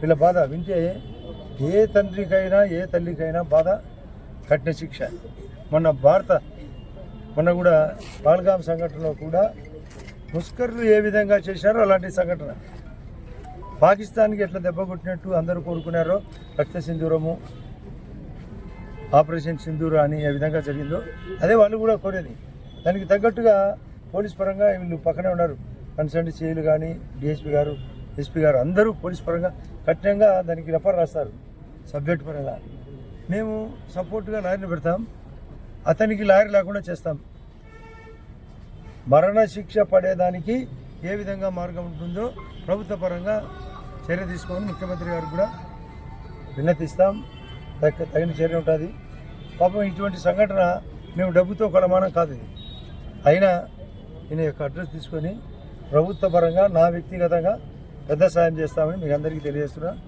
వీళ్ళ బాధ వింటే ఏ తండ్రికైనా ఏ తల్లికైనా బాధ, కఠిన శిక్ష. మొన్న కూడా పాల్గాం సంఘటనలో కూడా ముస్కర్లు ఏ విధంగా చేశారో అలాంటి సంఘటన పాకిస్తాన్కి ఎట్లా దెబ్బ కొట్టినట్టు అందరూ కోరుకున్నారో, రక్త సింధూరము, ఆపరేషన్ సింధూర అని ఏ విధంగా జరిగిందో అదే వాళ్ళు కూడా కోరేది. దానికి తగ్గట్టుగా పోలీస్ పరంగా వీళ్ళు పక్కనే ఉన్నారు. కన్సర్న్ సీఏలు కానీ, డిఎస్పీ గారు, ఎస్పీ గారు అందరూ పోలీస్ పరంగా కఠినంగా దానికి రెఫర్ రాస్తారు. సబ్జెక్ట్ పరంగా మేము సపోర్ట్గా లాయర్ని పెడతాం, అతనికి లాయర్ లేకుండా చేస్తాం. మరణశిక్ష పడేదానికి ఏ విధంగా మార్గం ఉంటుందో ప్రభుత్వ పరంగా చర్య తీసుకోమని ముఖ్యమంత్రి గారు కూడా విన్నతిస్తాం. తగిన చర్య ఉంటుంది. పాపం ఇటువంటి సంఘటన మేము డబ్బుతో కొలమానం కాదు ఇది. అయినా ఈయన యొక్క అడ్రస్ తీసుకొని ప్రభుత్వ పరంగా నా వ్యక్తిగతంగా పెద్ద సాయం చేస్తామని మీకు అందరికీ తెలియజేస్తున్నా.